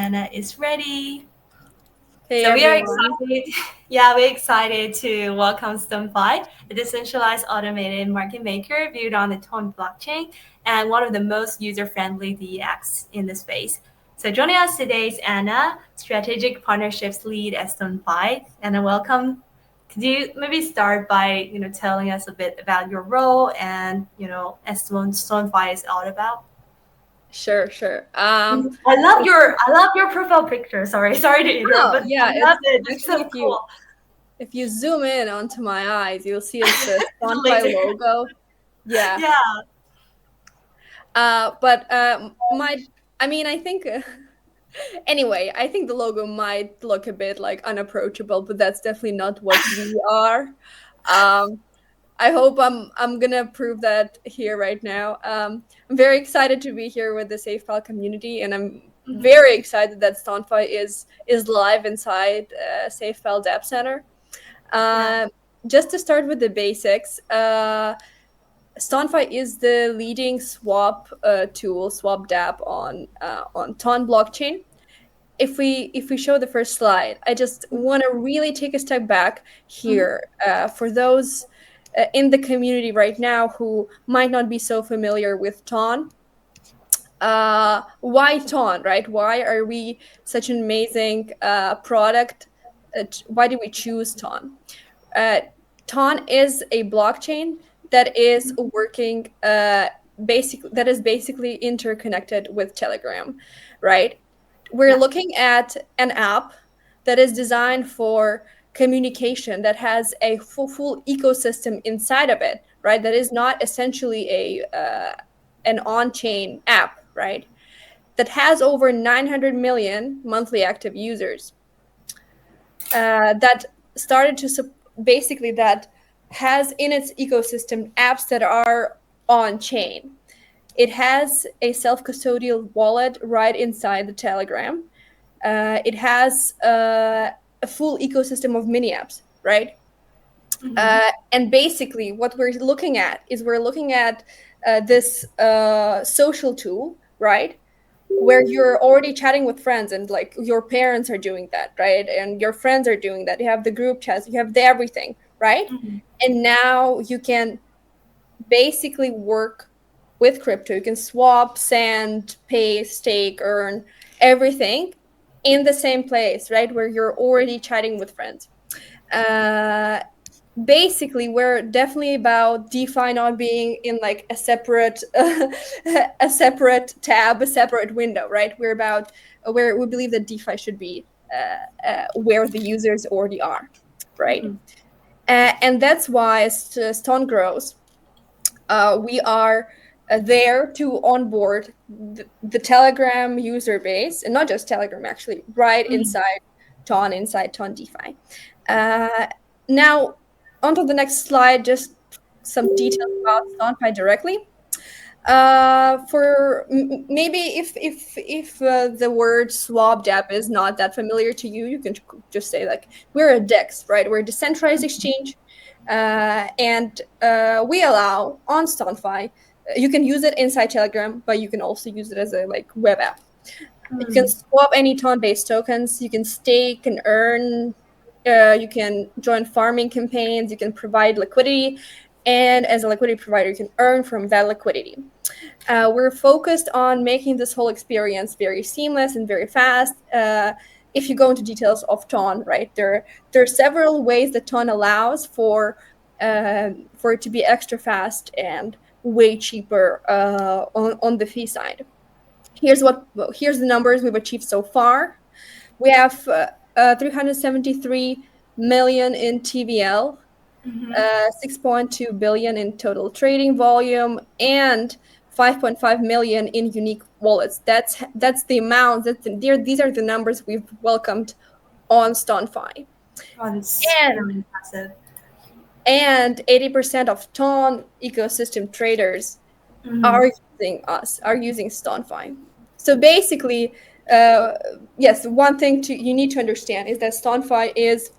Anna is ready. Hey So we are everyone. excited. Yeah, we're excited to welcome STON.fi, a decentralized automated market maker built on the Ton blockchain and one of the most user-friendly DEX in the space. So joining us today is Anna, strategic partnerships lead at STON.fi. Anna, welcome. Could you maybe start by telling us a bit about your role and as STON.fi is all about? Sure. I love your profile picture. Sorry to interrupt, Oh but I yeah, love it's it. It's actually so cool. if you zoom in onto my eyes, you'll see it's the It's a STON.fi laser. logo. Yeah. Yeah. But my I mean, I think anyway, I think the logo might look a bit like unapproachable, but that's definitely not what we are. Um I hope I'm gonna prove that here right now. I'm very excited to be here with the SafePal community, and I'm Mhm. very excited that STON.fi is live inside SafePal Dev Center. Yeah. Um, just to start with the basics, STON.fi is the leading swap tool, swap dApp on Ton blockchain. If we show the first slide, I just want to really take a step back Mhm. here for those in the community right now who might not be so familiar with Ton. Why Ton, right? Why are we such an amazing product? Why do we choose Ton? Uh, Ton is a blockchain that is working that is basically interconnected with Telegram, right? We're Yeah. looking at an app that is designed for communication that has a full ecosystem inside of it, right? That is not essentially a an on-chain app, right? That has over 900 million monthly active users. That started to basically that has in its ecosystem apps that are on chain. It has a self-custodial wallet right inside the Telegram. It has a full ecosystem of mini apps, right? Mhm. And basically, what we're looking at is we're looking at this social tool, right? Where you're already chatting with friends and like your parents are doing that, right? And your friends are doing that. You have the group chats, you have the everything, right? Mhm. And now you can basically work with crypto. You can swap, send, pay, stake, earn everything in the same place, right? Where you're already chatting with friends. Uh, Basically, we're definitely about DeFi not being in like a separate a separate tab, a separate window, right? We're about where we believe that DeFi should be where the users already are, right? Mhm. And that's why as Stone grows, we are there to onboard the Telegram user base, and not just Telegram, actually, right Mhm. inside Ton DeFi. Uh, Now, onto the next slide, just some details about StonePi directly. For maybe if the word swap dApp is not that familiar to you, you can just say like we're a DEX, right? We're a decentralized exchange, and we allow on StoneFi. You can use it inside Telegram, but you can also use it as a like web app. You can Mhm. swap any Ton-based tokens. You can stake and earn. You can join farming campaigns. You can provide liquidity, and as a liquidity provider, you can earn from that liquidity. We're focused on making this whole experience very seamless and very fast. If you go into details of Ton, right, there are several ways that Ton allows for it to be extra fast and way cheaper on the fee side. Here's the numbers we've achieved so far. We have 373 million in TVL, Mhm. 6.2 billion in total trading volume, and 5.5 million in unique wallets. That's the amount. These are the numbers we've welcomed on StonFi. Oh, that's And really impressive. 80% of Ton ecosystem traders Mhm. are are using StonFi. So basically, uh, yes, one thing you need to understand is that StonFi is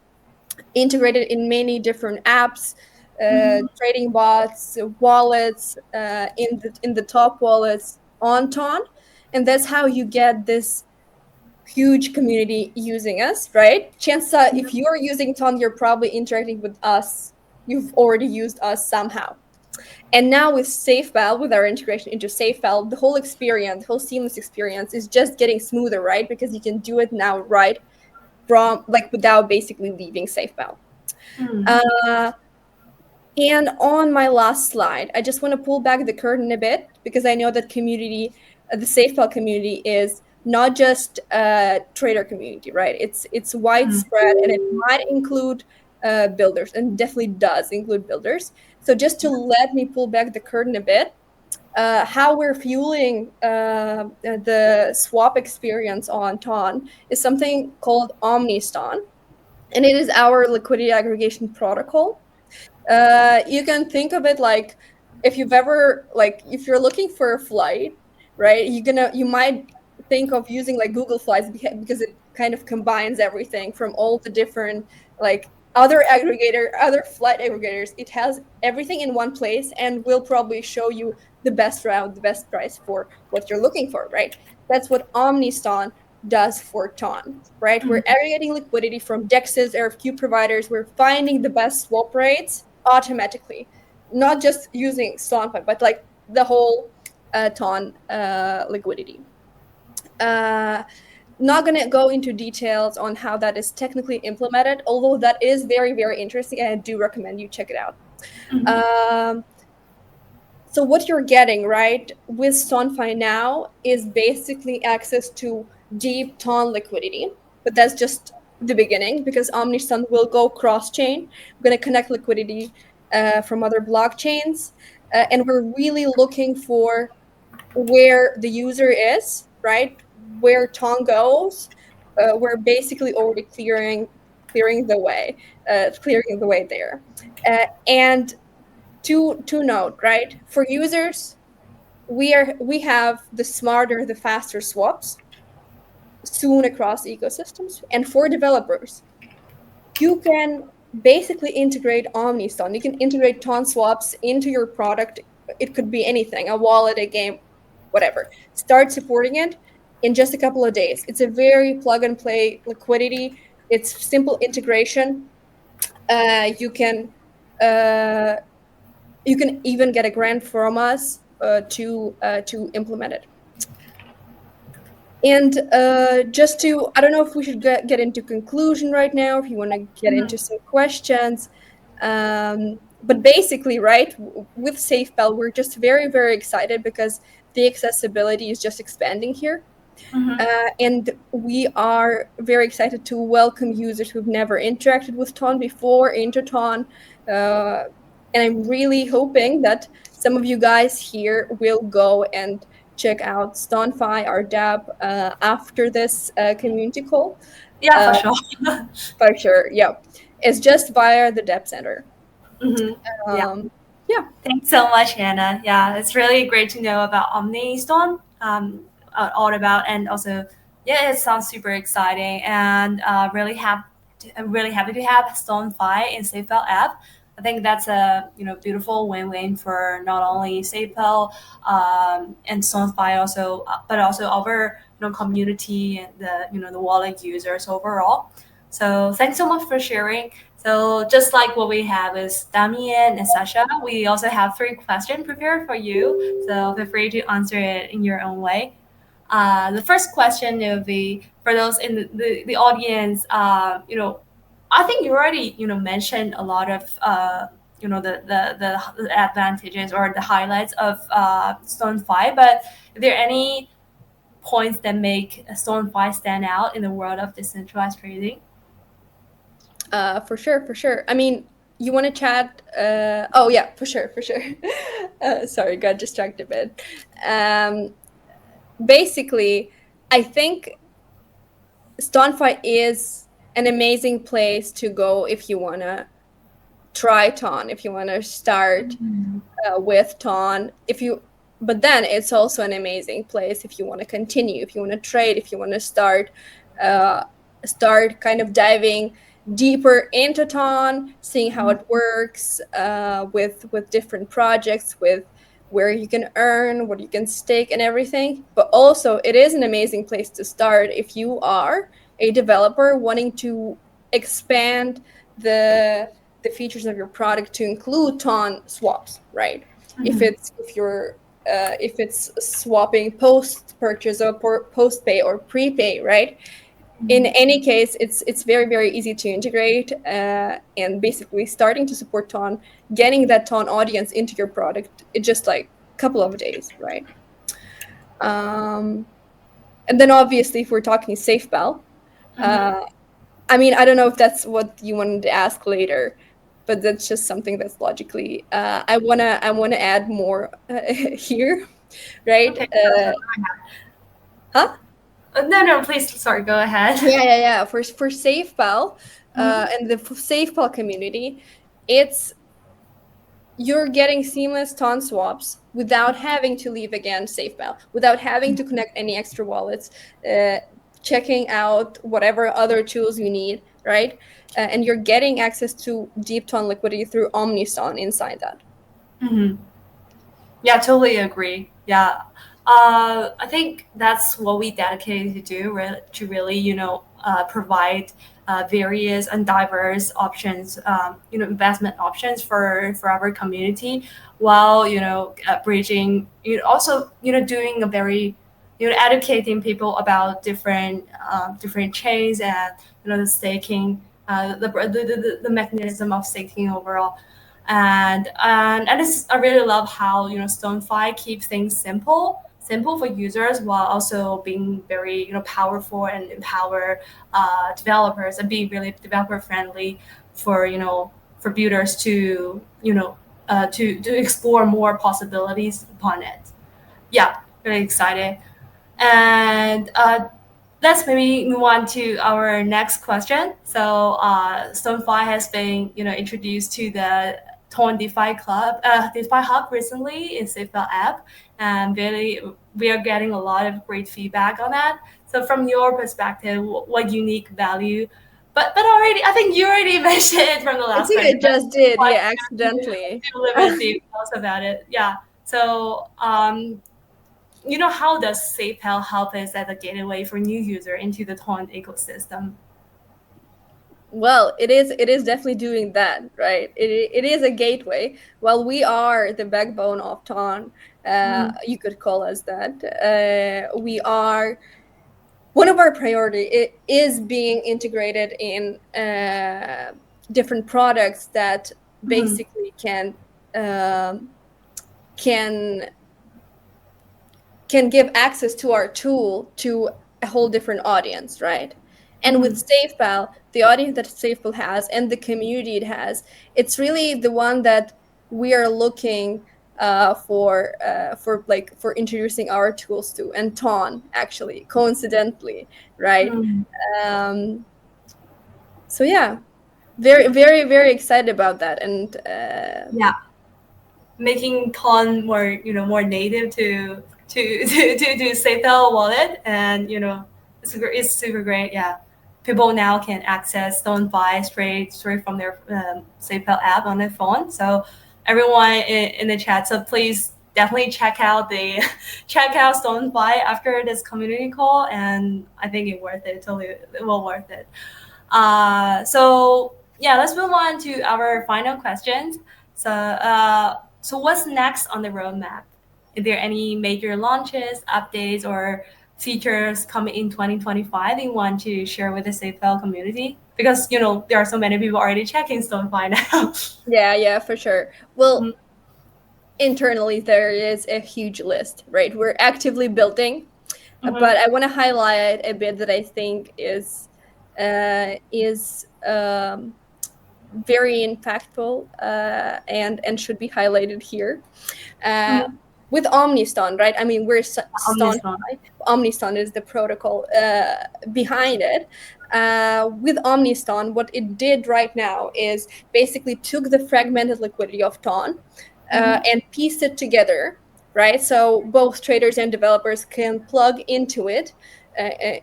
integrated in many different apps, Mhm. trading bots, wallets, in the top wallets on Ton, and that's how you get this huge community using us, right? Chances are, if you're using Ton, you're probably interacting with us. You've already used us somehow. And now with SafePal, with our integration into SafePal, the whole experience, the whole seamless experience is just getting smoother, right? Because you can do it now, right, from like without basically leaving SafePal. Mm. Uh, and on my last slide, I just want to pull back the curtain a bit because I know that community, the SafePal community, is not just a trader community, right? It's Mm. widespread and it might include builders, and definitely does include builders. So just to let me pull back the curtain a bit, how we're fueling the swap experience on Ton is something called OmniSton, and it is our liquidity aggregation protocol. You can think of it like if you've ever like if you're looking for a flight, right? You might think of using like Google Flights because it kind of combines everything from all the different like other flight aggregators. It has everything in one place and will probably show you the best route, the best price for what you're looking for, right? That's what OmniSton does for Ton, right? We're Mm. aggregating liquidity from DEXs, RFQ providers. We're finding the best swap rates automatically, not just using STON.fi, but like the whole Ton liquidity. Uh, Not going to go into details on how that is technically implemented, although that is very, very interesting, and I do recommend you check it out. Mhm. Um, so what you're getting, right, with StonFi now is basically access to deep ton liquidity, but that's just the beginning because OmniSton will go cross-chain. We're going to connect liquidity from other blockchains, and we're really looking for where the user is, right, where ton goes. We're basically already clearing the way, clearing the way there, and to note, right? For users, we have the smarter, the faster swaps soon across ecosystems. And for developers, you can basically integrate OmniSton. You can integrate Ton swaps into your product. It could be anything, a wallet, a game, whatever. Start supporting it in just a couple of days. It's a very plug and play liquidity. It's simple integration. Uh, you can uh, you can even get a grant from us to implement it. And just to, I don't know if we should get into conclusion right now, if you want to get into Mhm. some questions. But basically, right, with SafePal, we're just very, very excited because the accessibility is just expanding here. Mhm. And we are very excited to welcome users who've never interacted with Ton before into Ton. Uh, and I'm really hoping that some of you guys here will go and check out StonFi, our DApp, after this community call. Yeah, Uh, for sure. for sure, yeah. It's just via the DApp Center. Hmm. Yeah. Um, yeah. Thanks so much, Hannah. Yeah, it's really great to know about OmniStone, all about, and also, yeah, it sounds super exciting, and I'm really happy to have StoneFi in SafePal app. I think that's a beautiful win-win for not only SafePal and StoneFi also, but also our community and the wallet users overall. So thanks so much for sharing. So just like what we have is Damien and Sasha, we also have three questions prepared for you. So feel free to answer it in your own way. The first question will be for those in the audience. I think you already mentioned a lot of the advantages or the highlights of StoneFi, but are there any points that make StoneFi stand out in the world of decentralized trading? For sure, for sure. I mean, you want to chat? Oh yeah, for sure, for sure. Sorry, got distracted a bit. Um, Basically, I think Stonefy is an amazing place to go if you want to try Ton, if you want to start Mhm. with Ton. If you, but then it's also an amazing place if you want to continue, if you want to trade, if you want to uh, start kind of diving deeper into Ton, seeing how it works with different projects, with where you can earn, what you can stake, and everything. But also, it is an amazing place to start if you are a developer wanting to expand the the features of your product to include ton swaps, right? Mhm. If it's swapping post purchase or post pay or prepay, right? In any case, it's very very easy to integrate, and basically starting to support ton, getting that ton audience into your product in just like a couple of days, right? um, and then obviously if we're talking SafePal, Mhm. uh, I mean, I don't know if that's what you wanted to ask later, but that's just something that's logically, I wanna add more here, right? Okay. So, go ahead. Huh? No, no, please. Sorry. Go ahead. Yeah. For SafePal, Mhm. and the SafePal community, it's you're getting seamless ton swaps without having to leave again SafePal, without having to connect any extra wallets, uh, checking out whatever other tools you need, right? And you're getting access to deep ton liquidity through OmniSton inside that. Mhm. Yeah, totally agree. Yeah. I think that's what we dedicated to do, to really, provide various and diverse options, investment options for our community, while, bridging, also, doing a very, educating people about different chains and, the staking, the mechanism of staking overall. And I really love how StoneFi keeps things simple for users while also being very powerful and empower developers and being really developer friendly for for builders to to explore more possibilities upon it. Yeah, really excited. And let's maybe move on to our next question. So, StoneFi has been, introduced to the Torn DeFi Club, DeFi Hub recently in SafePal app, and really we are getting a lot of great feedback on that. So, from your perspective, what unique value? But already, I think you already mentioned it from the I last think question. I But just did, why yeah, do accidentally. a little bit details about it? Yeah. So, how does SafePal help us as a gateway for new user into the Torrent ecosystem? Well, it is definitely doing that, right? It is a gateway. While we are the backbone of Ton, Mm-hmm. you could call us that. We are one of our priority is being integrated in different products that Mm-hmm. basically um, can can give access to our tool to a whole different audience, right? And with Mm-hmm. SafePal, the audience that SafePal has and the community it has, it's really the one that we are looking for introducing our tools to, and Ton actually, coincidentally, right? Mm-hmm. Um, so yeah, very very very excited about that, and Yeah, making Ton more more native to SafePal wallet, and it's super great. Yeah, people now can access StoneFi straight from their SafePal app on their phone. So everyone in the chat, so please definitely check out the check out StoneFi after this community call, and I think it's worth it. Totally, it will worth it. So yeah, let's move on to our final questions. So what's next on the roadmap? Is there any major launches, updates, or features coming in 2025 you want to share with the SafePal community? Because there are so many people already checking StoneFi now. yeah, for sure. Well, internally there is a huge list, right? We're actively building, but Mm-hmm. I want to highlight a bit that I think is very impactful, and should be highlighted here. Uh, Mm-hmm. with OmniSton, right? I mean, we're On this one. StonFi. OmniSton is the protocol behind it. With OmniSton, what it did right now is basically took the fragmented liquidity of Ton Mm-hmm. and pieced it together, right? So both traders and developers can plug into it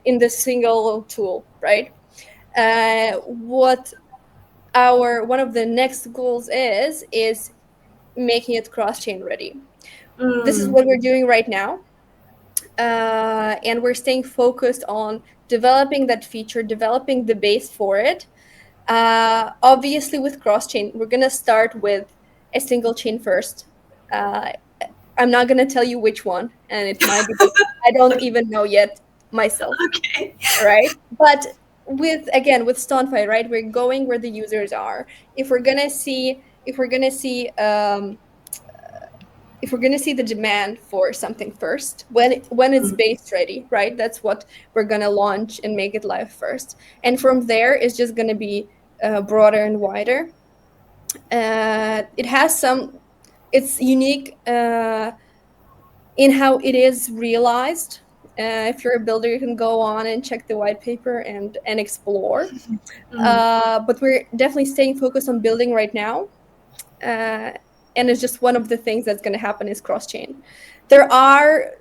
in the single tool, right? What our one of the next goals is making it cross chain ready. This is Mm, what we're doing right now. And we're staying focused on developing that feature, developing the base for it. Obviously, with cross chain, we're going to start with a single chain first. Uh, I'm not going to tell you which one, and it might be different. I don't even know yet myself, okay. right? But with, again, with STON.fi, right, we're going where the users are. If we're going to see the demand for something first, when it's Mm, base ready, right, that's what we're going to launch and make it live first, and from there it's just going to be broader and wider. It has some, it's unique in how it is realized. If you're a builder, you can go on and check the white paper and explore. mm, But we're definitely staying focused on building right now. uh, and it's just one of the things that's going to happen is cross chain. There are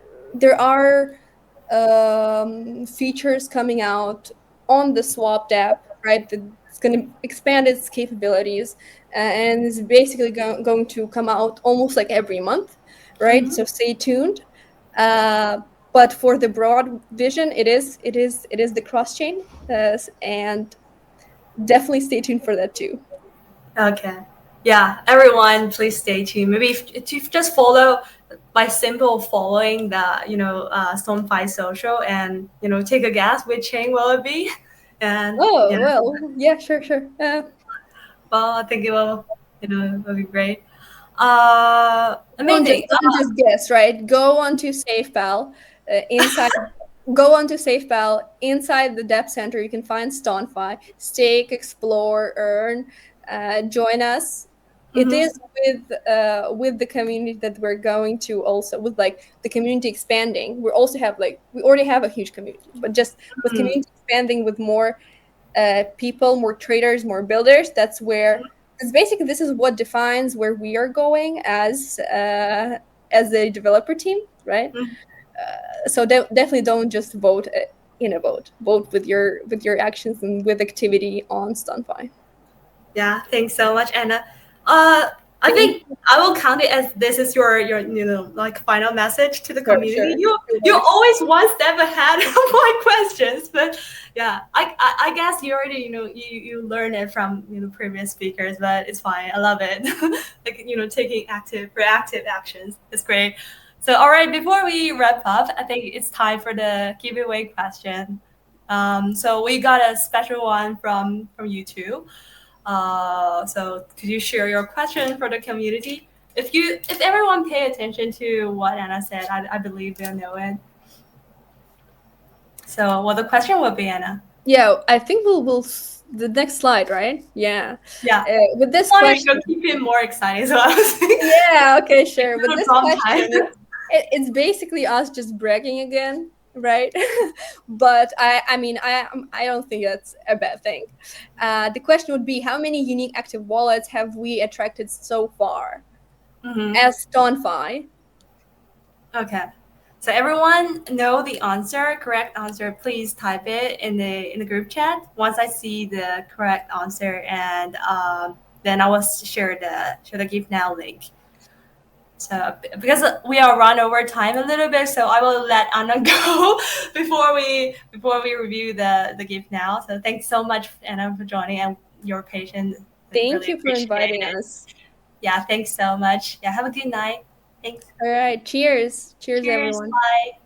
features coming out on the swapped app, right, that's going to expand its capabilities, and is basically going to come out almost like every month, right, mhm. so stay tuned. uh, but for the broad vision, it is the cross chain, and definitely stay tuned for that too. Okay. Yeah, everyone, please stay tuned. Maybe if you just follow by simple following the StoneFi social and take a guess which chain will it be, and Oh, well, yeah, sure, sure. well, I think it will will be great. Don't just Amazing. don't just guess, right? Inside Go onto SafePal. Inside the depth center, you can find StonFi, stake, explore, earn, join us. It Mm-hmm, is with the community that we're going to, also with like the community expanding. We already have a huge community, but just with mm-hmm, community expanding with more people, more traders, more builders. That's where, because basically this is what defines where we are going as a developer team, right? mm-hmm. So definitely don't just vote in a vote. Vote with your actions and with activity on StunFi. Yeah, thanks so much, Anna. Uh, I Thank think I will count it as this is your like final message to the Sure, community. sure. You're always one step ahead of my questions, but yeah, I guess you already you learned it from previous speakers, but it's fine. I love it. Like taking active proactive actions. It's great. So all right, before we wrap up, I think it's time for the giveaway question. So we got a special one from YouTube. So could you share your question for the community? If everyone pay attention to what Anna said, I believe they'll know it. So what the question would be, Anna? Yeah, I think the next slide, right? Yeah. Yeah. With Just this wanted to question, keep it more exciting, so I was thinking yeah, okay, sure. With the this wrong question, time. it's basically us just bragging again, right? But I mean, I don't think that's a bad thing. The question would be, how many unique active wallets have we attracted so far Hmm. as StonFi? Okay. So everyone know the answer, correct answer. Please type it in the group chat. Once I see the correct answer, and then I will share the give now link. So because we are run over time a little bit, so I will let Anna go before we review the gift now. So thanks so much, Anna, for joining and your patience. I Thank really you for appreciate inviting it. us. Yeah, thanks so much. Yeah, have a good night. Thanks. All right, cheers. Cheers, Cheers. everyone. Bye.